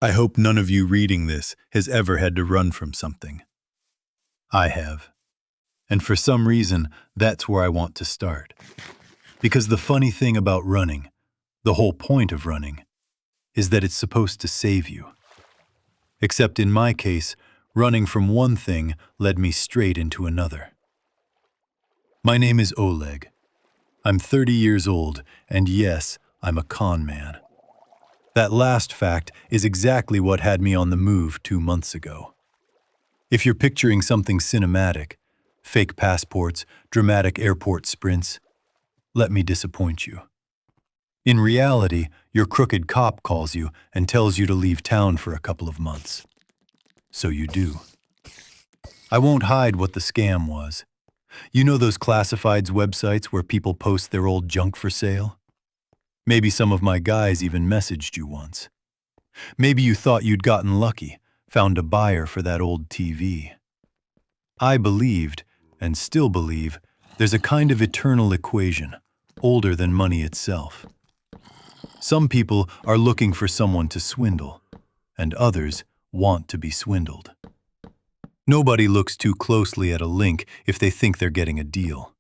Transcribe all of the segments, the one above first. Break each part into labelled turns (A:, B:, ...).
A: I hope none of you reading this has ever had to run from something. I have. And for some reason, that's where I want to start. Because the funny thing about running, the whole point of running, is that it's supposed to save you. Except in my case, running from one thing led me straight into another. My name is Oleg. I'm 30 years old, and yes, I'm a con man. That last fact is exactly what had me on the move 2 months ago. If you're picturing something cinematic, fake passports, dramatic airport sprints, let me disappoint you. In reality, your crooked cop calls you and tells you to leave town for a couple of months. So you do. I won't hide what the scam was. You know those classifieds websites where people post their old junk for sale? Maybe some of my guys even messaged you once. Maybe you thought you'd gotten lucky, found a buyer for that old TV. I believed, and still believe, there's a kind of eternal equation, older than money itself. Some people are looking for someone to swindle, and others want to be swindled. Nobody looks too closely at a link if they think they're getting a deal.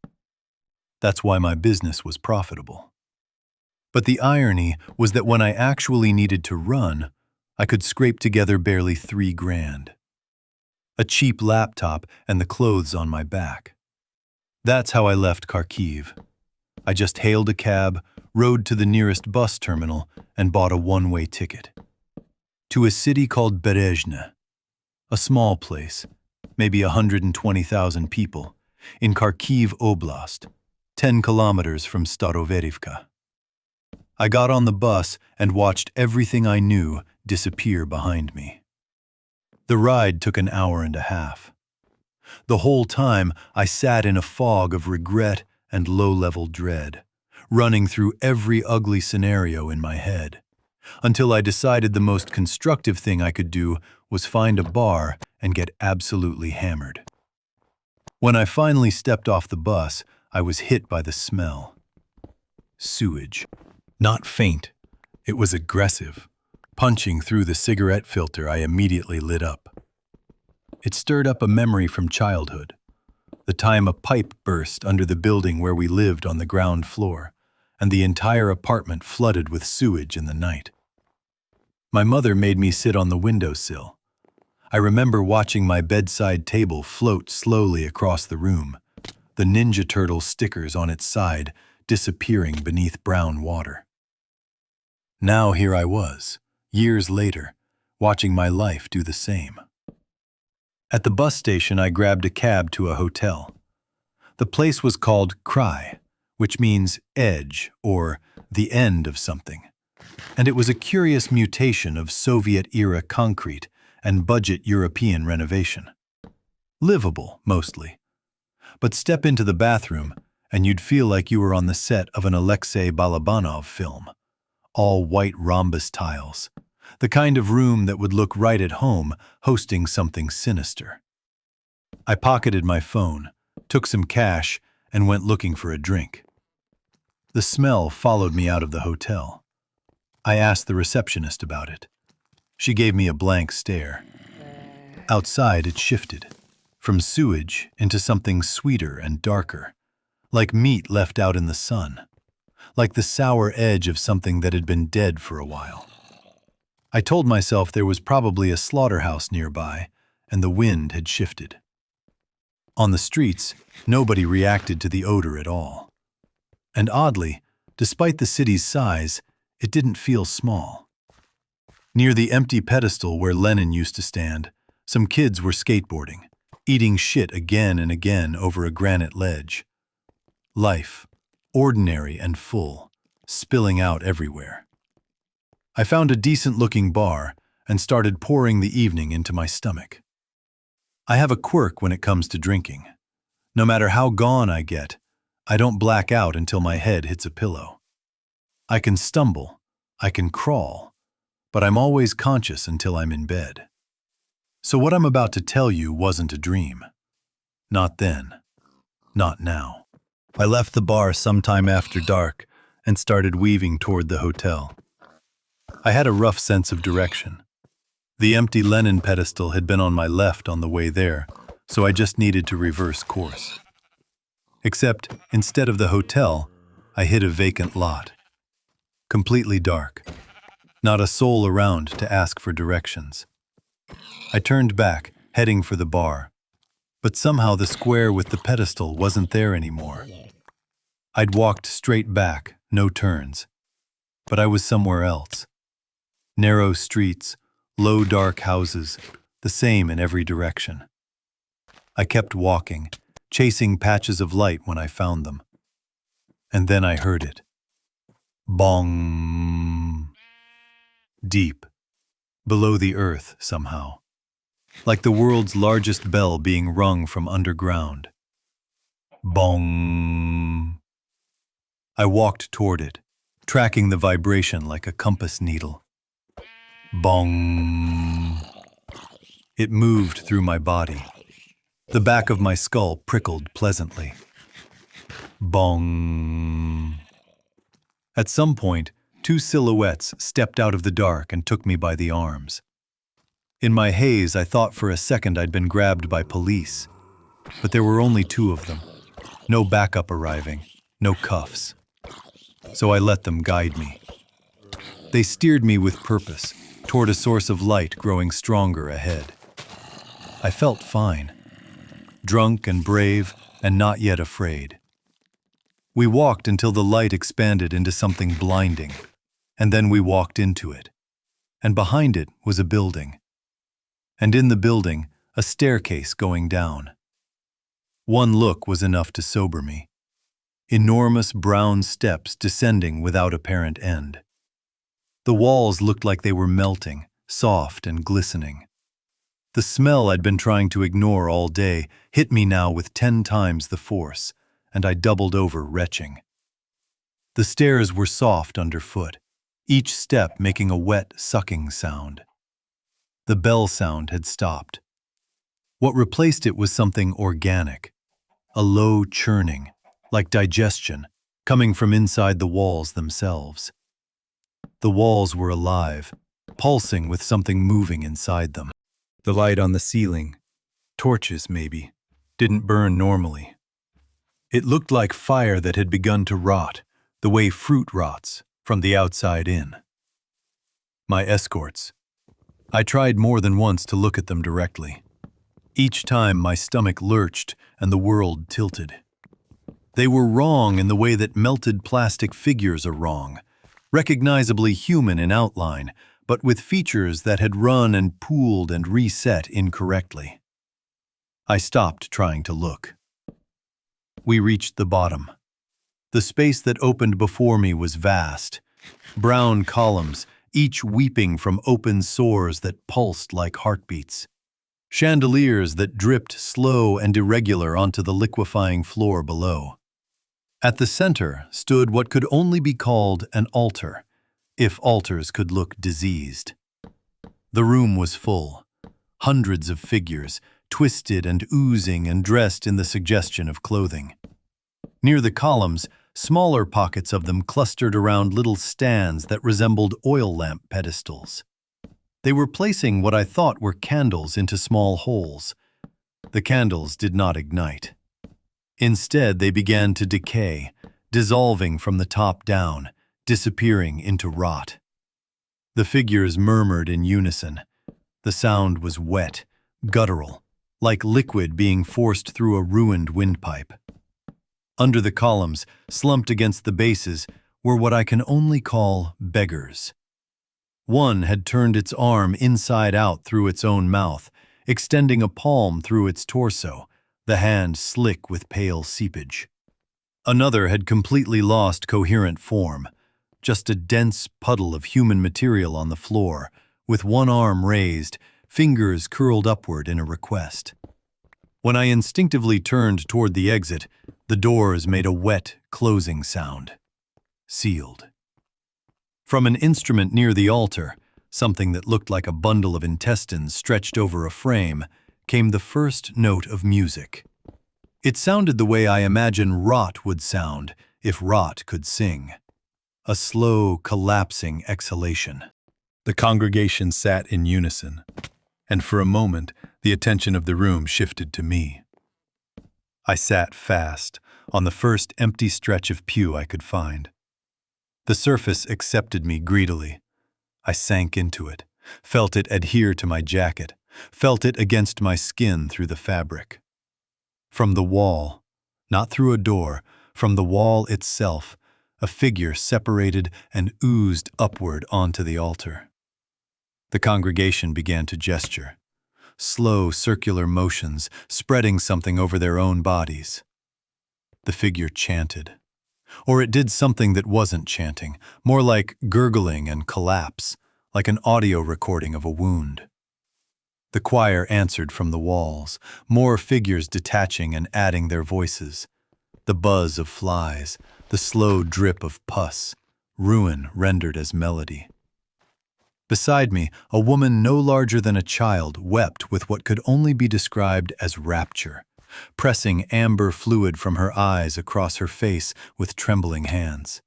A: That's why my business was profitable. But the irony was that when I actually needed to run, I could scrape together barely $3,000. A cheap laptop and the clothes on my back. That's how I left Kharkiv. I just hailed a cab, rode to the nearest bus terminal, and bought a one-way ticket. To a city called Berezhne, a small place, maybe 120,000 people, in Kharkiv Oblast, 10 kilometers from Staroverivka. I got on the bus and watched everything I knew disappear behind me. The ride took an hour and a half. The whole time I sat in a fog of regret and low-level dread, running through every ugly scenario in my head, until I decided the most constructive thing I could do was find a bar and get absolutely hammered. When I finally stepped off the bus, I was hit by the smell. Sewage. Not faint. It was aggressive, punching through the cigarette filter I immediately lit up. It stirred up a memory from childhood, the time a pipe burst under the building where we lived on the ground floor, and the entire apartment flooded with sewage in the night. My mother made me sit on the windowsill. I remember watching my bedside table float slowly across the room, the Ninja Turtle stickers on its side disappearing beneath brown water. Now here I was, years later, watching my life do the same. At the bus station, I grabbed a cab to a hotel. The place was called Krai, which means edge or the end of something. And it was a curious mutation of Soviet-era concrete and budget European renovation. Livable, mostly. But step into the bathroom, and you'd feel like you were on the set of an Alexei Balabanov film. All white rhombus tiles, the kind of room that would look right at home hosting something sinister. I pocketed my phone, took some cash, and went looking for a drink. The smell followed me out of the hotel. I asked the receptionist about it. She gave me a blank stare. Outside it shifted, from sewage into something sweeter and darker, like meat left out in the sun. Like the sour edge of something that had been dead for a while. I told myself there was probably a slaughterhouse nearby, and the wind had shifted. On the streets, nobody reacted to the odor at all. And oddly, despite the city's size, it didn't feel small. Near the empty pedestal where Lenin used to stand, some kids were skateboarding, eating shit again and again over a granite ledge. Life. Ordinary and full, spilling out everywhere. I found a decent-looking bar and started pouring the evening into my stomach. I have a quirk when it comes to drinking. No matter how gone I get, I don't black out until my head hits a pillow. I can stumble, I can crawl, but I'm always conscious until I'm in bed. So what I'm about to tell you wasn't a dream. Not then. Not now. I left the bar sometime after dark and started weaving toward the hotel. I had a rough sense of direction. The empty Lenin pedestal had been on my left on the way there, so I just needed to reverse course. Except, instead of the hotel, I hit a vacant lot. Completely dark. Not a soul around to ask for directions. I turned back, heading for the bar. But somehow the square with the pedestal wasn't there anymore. I'd walked straight back, no turns. But I was somewhere else. Narrow streets, low dark houses, the same in every direction. I kept walking, chasing patches of light when I found them. And then I heard it. Bong. Deep. Below the earth, somehow. Like the world's largest bell being rung from underground. Bong. I walked toward it, tracking the vibration like a compass needle. Bong. It moved through my body. The back of my skull prickled pleasantly. Bong. At some point, two silhouettes stepped out of the dark and took me by the arms. In my haze, I thought for a second I'd been grabbed by police. But there were only two of them. No backup arriving, no cuffs. So I let them guide me. They steered me with purpose, toward a source of light growing stronger ahead. I felt fine. Drunk and brave, and not yet afraid. We walked until the light expanded into something blinding, and then we walked into it. And behind it was a building. And in the building, a staircase going down. One look was enough to sober me. Enormous brown steps descending without apparent end. The walls looked like they were melting, soft and glistening. The smell I'd been trying to ignore all day hit me now with 10 times the force, and I doubled over retching. The stairs were soft underfoot, each step making a wet, sucking sound. The bell sound had stopped. What replaced it was something organic, a low churning, like digestion, coming from inside the walls themselves. The walls were alive, pulsing with something moving inside them. The light on the ceiling, torches maybe, didn't burn normally. It looked like fire that had begun to rot, the way fruit rots, from the outside in. My escorts. I tried more than once to look at them directly. Each time my stomach lurched and the world tilted. They were wrong in the way that melted plastic figures are wrong, recognizably human in outline, but with features that had run and pooled and reset incorrectly. I stopped trying to look. We reached the bottom. The space that opened before me was vast. Brown columns, each weeping from open sores that pulsed like heartbeats. Chandeliers that dripped slow and irregular onto the liquefying floor below. At the center stood what could only be called an altar, if altars could look diseased. The room was full. Hundreds of figures, twisted and oozing and dressed in the suggestion of clothing. Near the columns, smaller pockets of them clustered around little stands that resembled oil lamp pedestals. They were placing what I thought were candles into small holes. The candles did not ignite. Instead, they began to decay, dissolving from the top down, disappearing into rot. The figures murmured in unison. The sound was wet, guttural, like liquid being forced through a ruined windpipe. Under the columns, slumped against the bases, were what I can only call beggars. One had turned its arm inside out through its own mouth, extending a palm through its torso, the hand slick with pale seepage. Another had completely lost coherent form, just a dense puddle of human material on the floor, with one arm raised, fingers curled upward in a request. When I instinctively turned toward the exit, the doors made a wet, closing sound. Sealed. From an instrument near the altar, something that looked like a bundle of intestines stretched over a frame, came the first note of music. It sounded the way I imagine rot would sound if rot could sing. A slow, collapsing exhalation. The congregation sat in unison, and for a moment the attention of the room shifted to me. I sat fast, on the first empty stretch of pew I could find. The surface accepted me greedily. I sank into it, felt it adhere to my jacket, felt it against my skin through the fabric. From the wall, not through a door, from the wall itself, a figure separated and oozed upward onto the altar. The congregation began to gesture, slow circular motions, spreading something over their own bodies. The figure chanted. Or it did something that wasn't chanting, more like gurgling and collapse, like an audio recording of a wound. The choir answered from the walls, more figures detaching and adding their voices. The buzz of flies, the slow drip of pus, ruin rendered as melody. Beside me, a woman no larger than a child wept with what could only be described as rapture, pressing amber fluid from her eyes across her face with trembling hands.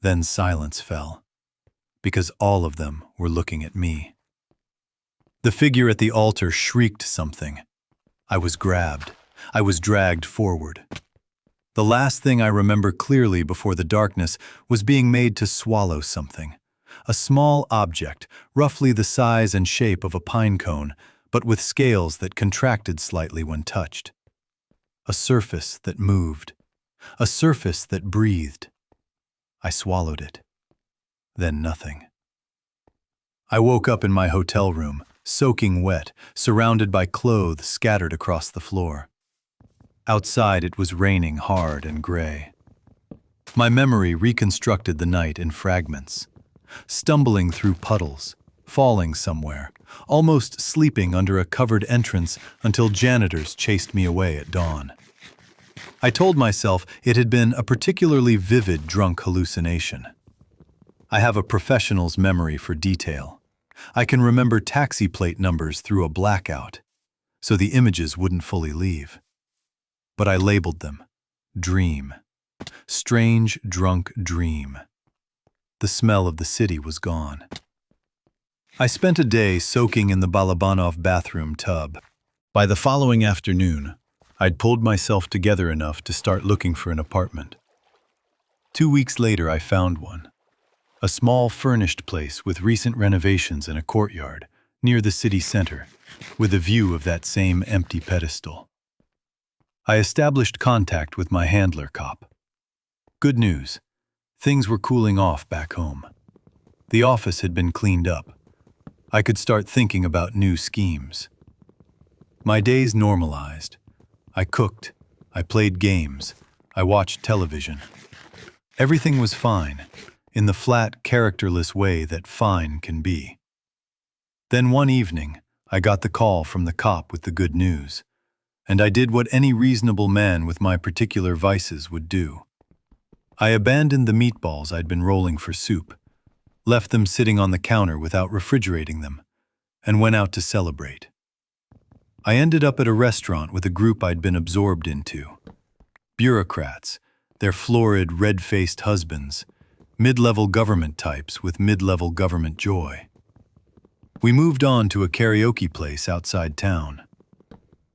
A: Then silence fell, because all of them were looking at me. The figure at the altar shrieked something. I was grabbed. I was dragged forward. The last thing I remember clearly before the darkness was being made to swallow something. A small object, roughly the size and shape of a pine cone, but with scales that contracted slightly when touched. A surface that moved. A surface that breathed. I swallowed it. Then nothing. I woke up in my hotel room, soaking wet, surrounded by clothes scattered across the floor. Outside it was raining hard and gray. My memory reconstructed the night in fragments, stumbling through puddles, falling somewhere, almost sleeping under a covered entrance until janitors chased me away at dawn. I told myself it had been a particularly vivid drunk hallucination. I have a professional's memory for detail. I can remember taxi plate numbers through a blackout, so the images wouldn't fully leave. But I labeled them dream. Strange, drunk dream. The smell of the city was gone. I spent a day soaking in the Balabanov bathroom tub. By the following afternoon, I'd pulled myself together enough to start looking for an apartment. 2 weeks later, I found one. A small furnished place with recent renovations and a courtyard near the city center, with a view of that same empty pedestal. I established contact with my handler cop. Good news. Things were cooling off back home. The office had been cleaned up. I could start thinking about new schemes. My days normalized. I cooked. I played games. I watched television. Everything was fine, in the flat, characterless way that fine can be. Then one evening, I got the call from the cop with the good news, and I did what any reasonable man with my particular vices would do. I abandoned the meatballs I'd been rolling for soup, left them sitting on the counter without refrigerating them, and went out to celebrate. I ended up at a restaurant with a group I'd been absorbed into. Bureaucrats, their florid, red-faced husbands, mid-level government types with mid-level government joy. We moved on to a karaoke place outside town.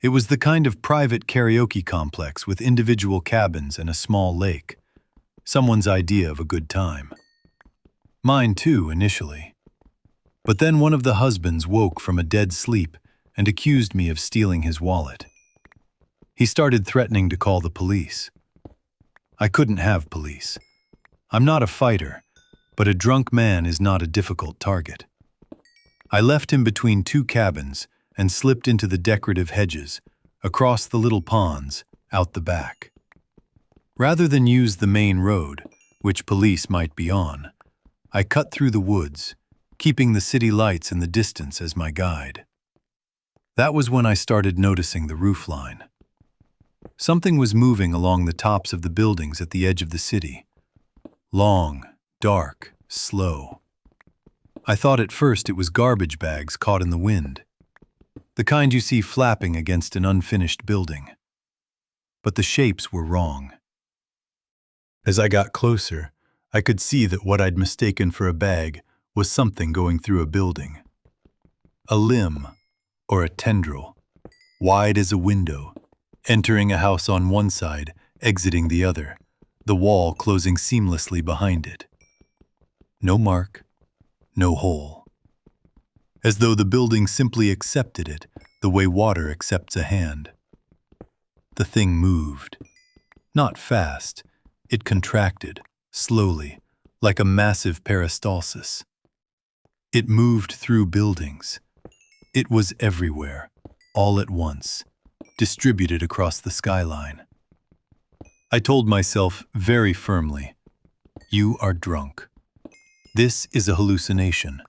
A: It was the kind of private karaoke complex with individual cabins and a small lake. Someone's idea of a good time. Mine too, initially. But then one of the husbands woke from a dead sleep and accused me of stealing his wallet. He started threatening to call the police. I couldn't have police. I'm not a fighter, but a drunk man is not a difficult target. I left him between two cabins and slipped into the decorative hedges, across the little ponds, out the back. Rather than use the main road, which police might be on, I cut through the woods, keeping the city lights in the distance as my guide. That was when I started noticing the roofline. Something was moving along the tops of the buildings at the edge of the city. Long, dark, slow. I thought at first it was garbage bags caught in the wind, the kind you see flapping against an unfinished building. But the shapes were wrong. As I got closer, I could see that what I'd mistaken for a bag was something going through a building. A limb, or a tendril, wide as a window, entering a house on one side, exiting the other, the wall closing seamlessly behind it. No mark, no hole. As though the building simply accepted it, the way water accepts a hand. The thing moved. Not fast. It contracted, slowly, like a massive peristalsis. It moved through buildings. It was everywhere, all at once, distributed across the skyline. I told myself very firmly, "You are drunk. This is a hallucination.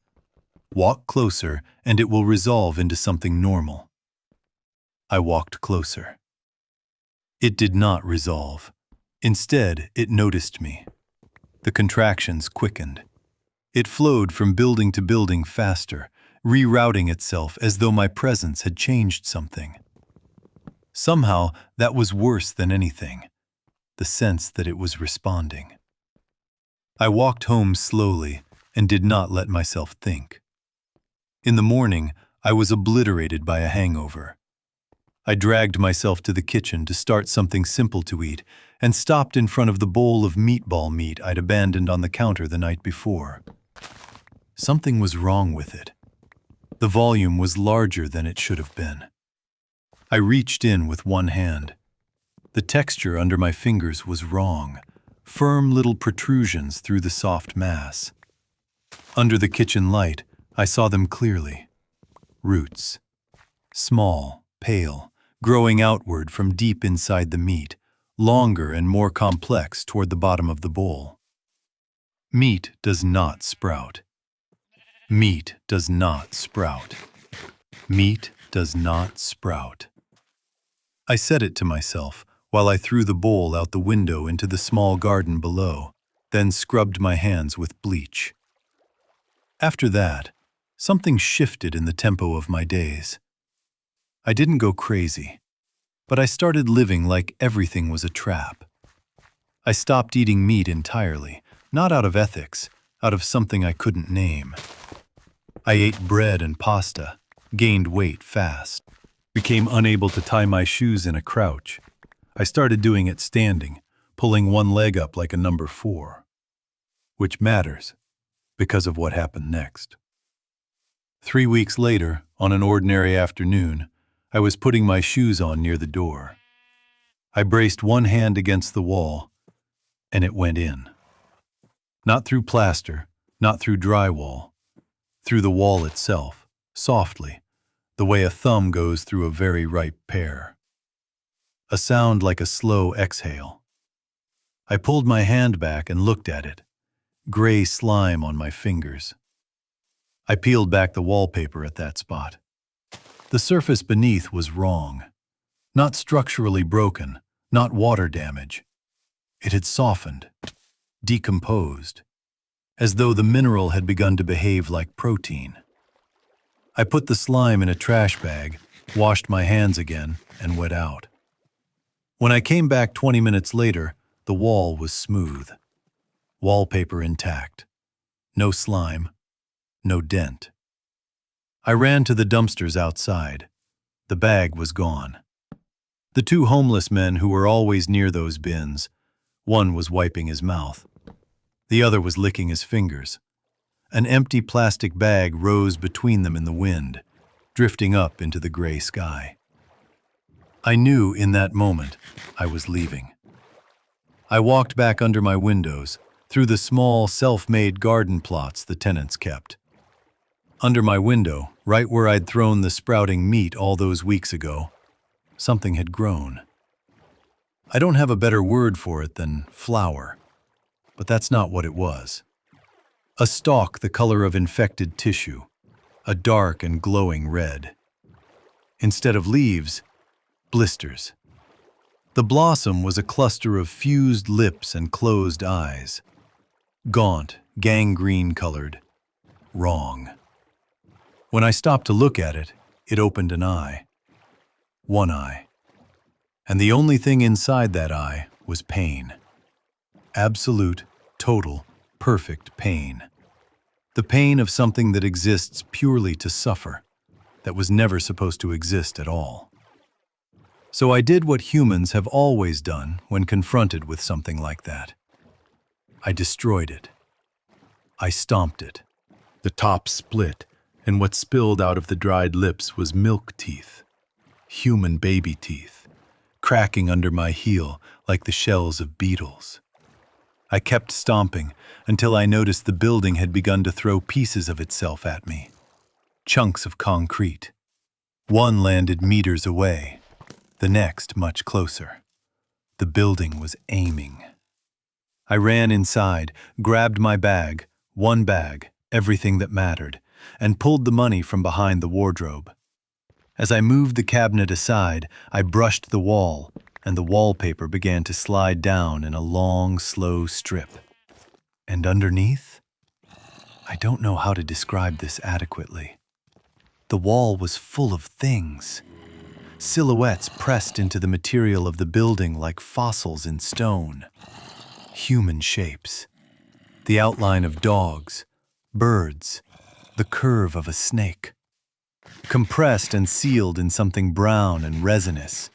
A: Walk closer and it will resolve into something normal." I walked closer. It did not resolve. Instead, it noticed me. The contractions quickened. It flowed from building to building faster, rerouting itself as though my presence had changed something. Somehow, that was worse than anything, the sense that it was responding. I walked home slowly and did not let myself think. In the morning, I was obliterated by a hangover. I dragged myself to the kitchen to start something simple to eat and stopped in front of the bowl of meatball meat I'd abandoned on the counter the night before. Something was wrong with it. The volume was larger than it should have been. I reached in with one hand. The texture under my fingers was wrong, firm little protrusions through the soft mass. Under the kitchen light, I saw them clearly. Roots. Small, pale, growing outward from deep inside the meat, longer and more complex toward the bottom of the bowl. Meat does not sprout. Meat does not sprout. Meat does not sprout. I said it to myself while I threw the bowl out the window into the small garden below, then scrubbed my hands with bleach. After that, something shifted in the tempo of my days. I didn't go crazy, but I started living like everything was a trap. I stopped eating meat entirely, not out of ethics, out of something I couldn't name. I ate bread and pasta, gained weight fast, became unable to tie my shoes in a crouch. I started doing it standing, pulling one leg up like a number 4. Which matters, because of what happened next. 3 weeks later, on an ordinary afternoon, I was putting my shoes on near the door. I braced one hand against the wall, and it went in. Not through plaster, not through drywall, through the wall itself, softly, the way a thumb goes through a very ripe pear. A sound like a slow exhale. I pulled my hand back and looked at it, gray slime on my fingers. I peeled back the wallpaper at that spot. The surface beneath was wrong. Not structurally broken, not water damage. It had softened, decomposed, as though the mineral had begun to behave like protein. I put the slime in a trash bag, washed my hands again, and went out. When I came back 20 minutes later, the wall was smooth. Wallpaper intact. No slime, no dent. I ran to the dumpsters outside. The bag was gone. The 2 homeless men who were always near those bins, one was wiping his mouth. The other was licking his fingers. An empty plastic bag rose between them in the wind, drifting up into the gray sky. I knew in that moment I was leaving. I walked back under my windows, through the small, self-made garden plots the tenants kept. Under my window, right where I'd thrown the sprouting meat all those weeks ago, something had grown. I don't have a better word for it than flower, but that's not what it was. A stalk the color of infected tissue, a dark and glowing red. Instead of leaves, blisters. The blossom was a cluster of fused lips and closed eyes. Gaunt, gangrene-colored. Wrong. When I stopped to look at it, it opened an eye. One eye. And the only thing inside that eye was pain. Absolute, total, perfect pain. The pain of something that exists purely to suffer, that was never supposed to exist at all. So I did what humans have always done when confronted with something like that. I destroyed it. I stomped it. The top split, and what spilled out of the dried lips was milk teeth. Human baby teeth, cracking under my heel like the shells of beetles. I kept stomping until I noticed the building had begun to throw pieces of itself at me. Chunks of concrete. One landed meters away, the next much closer. The building was aiming. I ran inside, grabbed my bag, one bag, everything that mattered, and pulled the money from behind the wardrobe. As I moved the cabinet aside, I brushed the wall, and the wallpaper began to slide down in a long, slow strip. And underneath? I don't know how to describe this adequately. The wall was full of things. Silhouettes pressed into the material of the building like fossils in stone. Human shapes. The outline of dogs, birds, the curve of a snake. Compressed and sealed in something brown and resinous.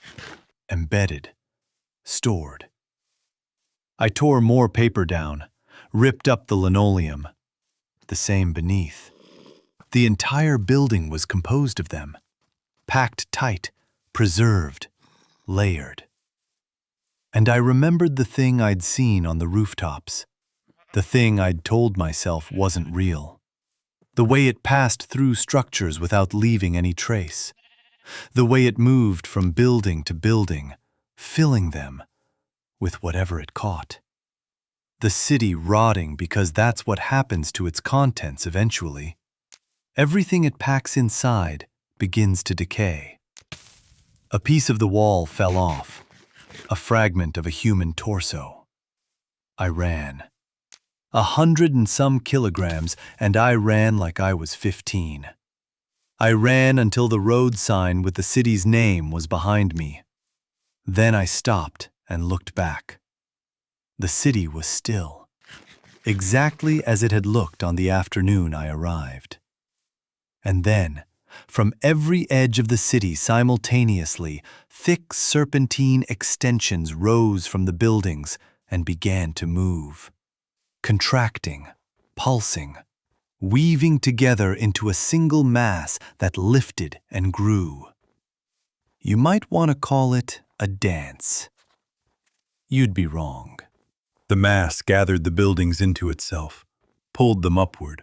A: Embedded. Stored. I tore more paper down, ripped up the linoleum. The same beneath. The entire building was composed of them. Packed tight, preserved, layered. And I remembered the thing I'd seen on the rooftops. The thing I'd told myself wasn't real. The way it passed through structures without leaving any trace. The way it moved from building to building, filling them with whatever it caught. The city rotting because that's what happens to its contents eventually. Everything it packs inside begins to decay. A piece of the wall fell off, a fragment of a human torso. I ran. 100 and some kilograms, and I ran like I was 15. I ran until the road sign with the city's name was behind me. Then I stopped and looked back. The city was still, exactly as it had looked on the afternoon I arrived. And then, from every edge of the city simultaneously, thick serpentine extensions rose from the buildings and began to move. Contracting, pulsing, weaving together into a single mass that lifted and grew. You might want to call it a dance. You'd be wrong. The mass gathered the buildings into itself, pulled them upward,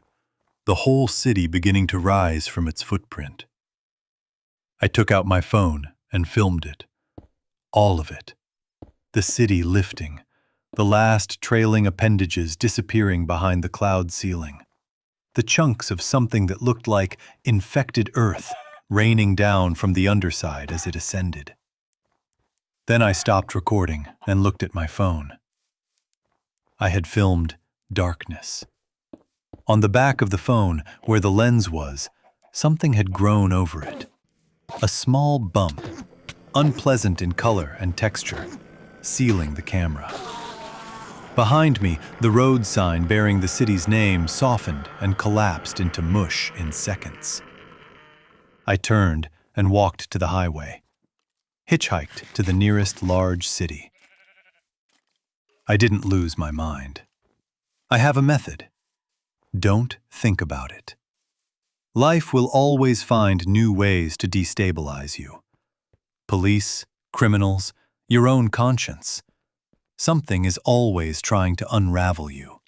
A: the whole city beginning to rise from its footprint. I took out my phone and filmed it. All of it. The city lifting, the last trailing appendages disappearing behind the cloud ceiling. The chunks of something that looked like infected earth raining down from the underside as it ascended. Then I stopped recording and looked at my phone. I had filmed darkness. On the back of the phone, where the lens was, something had grown over it. A small bump, unpleasant in color and texture, sealing the camera. Behind me, the road sign bearing the city's name softened and collapsed into mush in seconds. I turned and walked to the highway, hitchhiked to the nearest large city. I didn't lose my mind. I have a method. Don't think about it. Life will always find new ways to destabilize you. Police, criminals, your own conscience. Something is always trying to unravel you.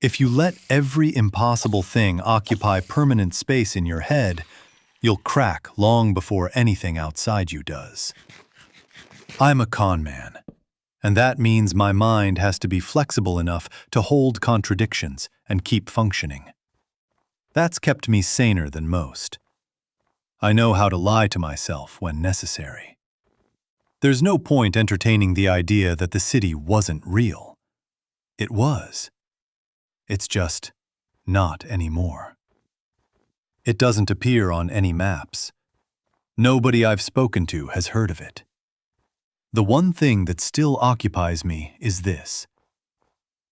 A: If you let every impossible thing occupy permanent space in your head, you'll crack long before anything outside you does. I'm a con man, and that means my mind has to be flexible enough to hold contradictions and keep functioning. That's kept me saner than most. I know how to lie to myself when necessary. There's no point entertaining the idea that the city wasn't real. It was. It's just not anymore. It doesn't appear on any maps. Nobody I've spoken to has heard of it. The one thing that still occupies me is this.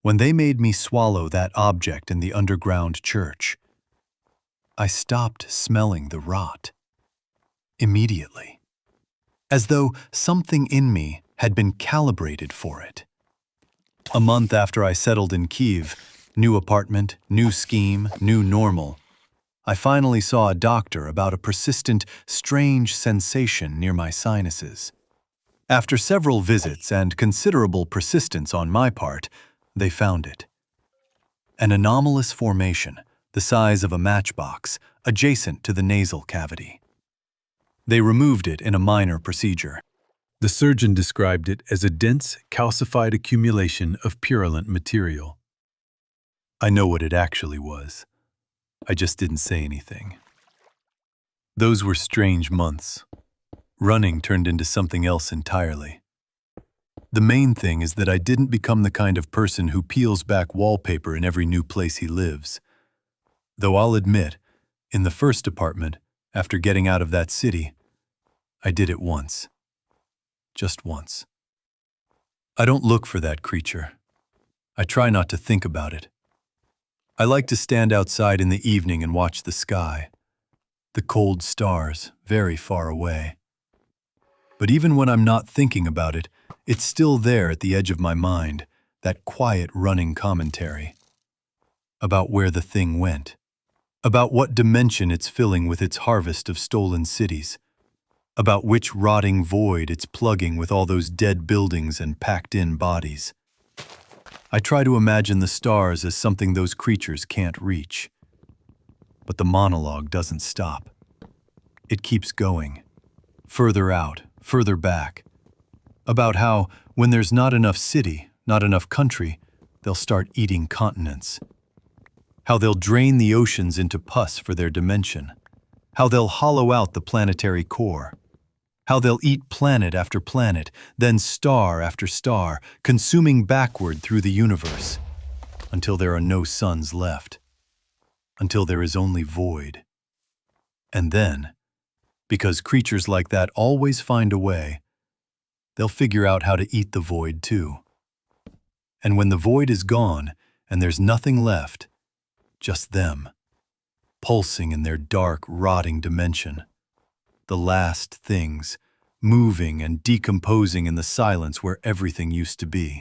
A: When they made me swallow that object in the underground church, I stopped smelling the rot. Immediately. As though something in me had been calibrated for it. A month after I settled in Kyiv, new apartment, new scheme, new normal, I finally saw a doctor about a persistent, strange sensation near my sinuses. After several visits and considerable persistence on my part, they found it. An anomalous formation, the size of a matchbox, adjacent to the nasal cavity. They removed it in a minor procedure. The surgeon described it as a dense, calcified accumulation of purulent material. I know what it actually was. I just didn't say anything. Those were strange months. Running turned into something else entirely. The main thing is that I didn't become the kind of person who peels back wallpaper in every new place he lives. Though I'll admit, in the first apartment, after getting out of that city, I did it once. Just once. I don't look for that creature. I try not to think about it. I like to stand outside in the evening and watch the sky, the cold stars very far away. But even when I'm not thinking about it, it's still there at the edge of my mind, that quiet running commentary. About where the thing went. About what dimension it's filling with its harvest of stolen cities. About which rotting void it's plugging with all those dead buildings and packed-in bodies. I try to imagine the stars as something those creatures can't reach. But the monologue doesn't stop. It keeps going. Further out, further back. About how, when there's not enough city, not enough country, they'll start eating continents. How they'll drain the oceans into pus for their dimension. How they'll hollow out the planetary core. How they'll eat planet after planet, then star after star, consuming backward through the universe, until there are no suns left, until there is only void. And then, because creatures like that always find a way, they'll figure out how to eat the void too. And when the void is gone and there's nothing left, just them, pulsing in their dark, rotting dimension, the last things, moving and decomposing in the silence where everything used to be.